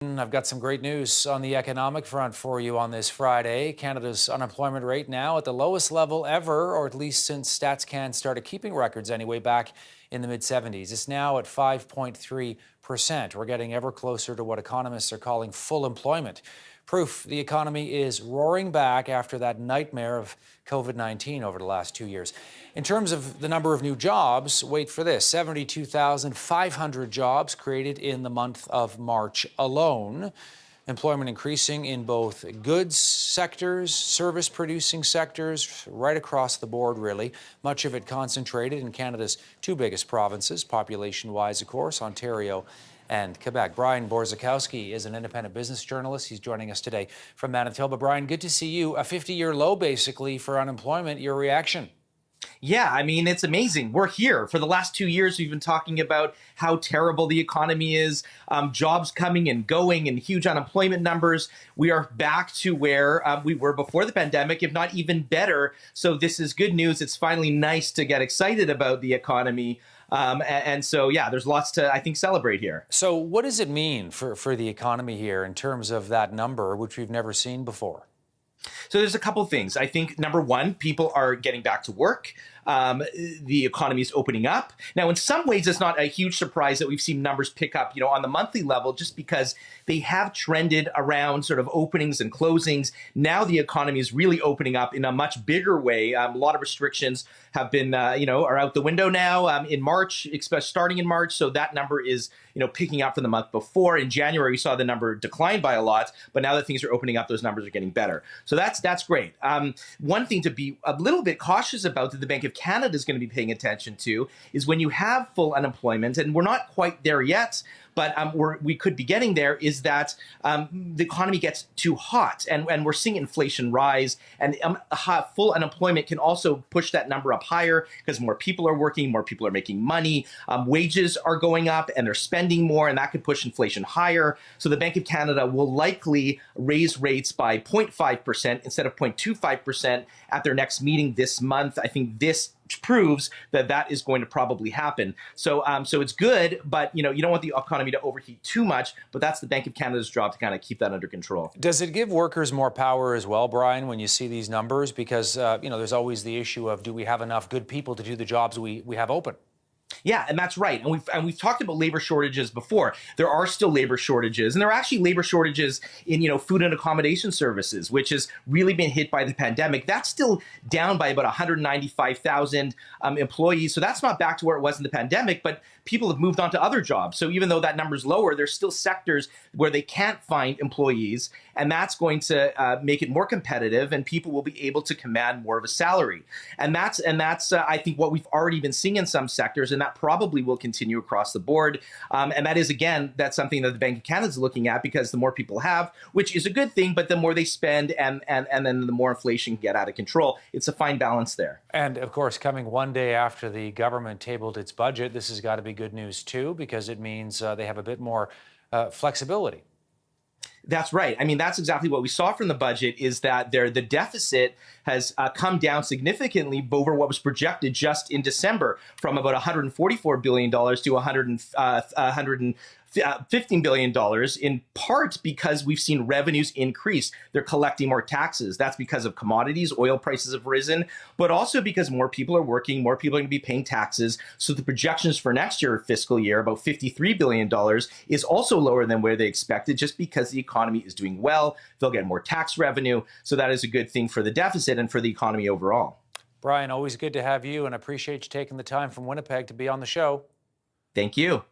I've got some great news on the economic front for you on this Friday. Canada's unemployment rate now at the lowest level ever, or at least since StatsCan started keeping records anyway back in the mid-70s. It's now at 5.3%. We're getting ever closer to what economists are calling full employment. Proof the economy is roaring back after that nightmare of COVID-19 over the last 2 years. In terms of the number of new jobs, wait for this, 72,500 jobs created in the month of March alone. Employment increasing in both goods sectors, service-producing sectors, right across the board, really. Much of it concentrated in Canada's two biggest provinces, population-wise, of course, Ontario and Quebec. Bryan Borzykowski is an independent business journalist. He's joining us today from Manitoba. Bryan, good to see you. A 50-year low, basically, for unemployment. Your reaction? Yeah, I mean, it's amazing. We're here. For the last 2 years, we've been talking about how terrible the economy is, jobs coming and going, and huge unemployment numbers. We are back to where we were before the pandemic, if not even better. So this is good news. It's finally nice to get excited about the economy. And so, yeah, there's lots to, I think, celebrate here. So what does it mean for the economy here in terms of that number, which we've never seen before? So there's a couple of things. I think, number one, people are getting back to work. The economy is opening up. Now, in some ways, it's not a huge surprise that we've seen numbers pick up, on the monthly level, just because they have trended around sort of openings and closings. Now the economy is really opening up in a much bigger way. A lot of restrictions have been, are out the window now in March, starting in March. So that number is, picking up from the month before. In January, we saw the number decline by a lot, but now that things are opening up, those numbers are getting better. So that's great. One thing to be a little bit cautious about that the Bank of Canada is going to be paying attention to is when you have full unemployment, and we're not quite there yet, but we could be getting there, is that the economy gets too hot, and we're seeing inflation rise, and full unemployment can also push that number up higher because more people are working, more people are making money, wages are going up, and they're spending more, and that could push inflation higher. So the Bank of Canada will likely raise rates by 0.5% instead of 0.25% at their next meeting this month. I think this proves that is going to probably happen. So it's good, but you don't want the economy to overheat too much, but that's the Bank of Canada's job to kind of keep that under control. Does it give workers more power as well, Bryan, when you see these numbers? Because, there's always the issue of, do we have enough good people to do the jobs we have open? Yeah, and that's right. And we've talked about labor shortages before. There are still labor shortages, and there are actually labor shortages in food and accommodation services, which has really been hit by the pandemic. That's still down by about 195,000 employees. So that's not back to where it was in the pandemic, but people have moved on to other jobs. So even though that number's lower, there's still sectors where they can't find employees, and that's going to make it more competitive, and people will be able to command more of a salary. And that's I think what we've already been seeing in some sectors, and that probably will continue across the board. And that is, again, that's something that the Bank of Canada is looking at, because the more people have, which is a good thing, but the more they spend, and then the more inflation can get out of control. It's a fine balance there. And of course, coming one day after the government tabled its budget, this has got to be good news too, because it means they have a bit more flexibility. That's right. I mean, that's exactly what we saw from the budget, is that the deficit has come down significantly over what was projected just in December, from about $144 billion to $115 billion, in part because we've seen revenues increase. They're collecting more taxes. That's because of commodities. Oil prices have risen, but also because more people are working, more people are going to be paying taxes. So the projections for next year, fiscal year, about $53 billion, is also lower than where they expected, just because the economy is doing well. They'll get more tax revenue. So that is a good thing for the deficit and for the economy overall. Bryan, always good to have you, and I appreciate you taking the time from Winnipeg to be on the show. Thank you.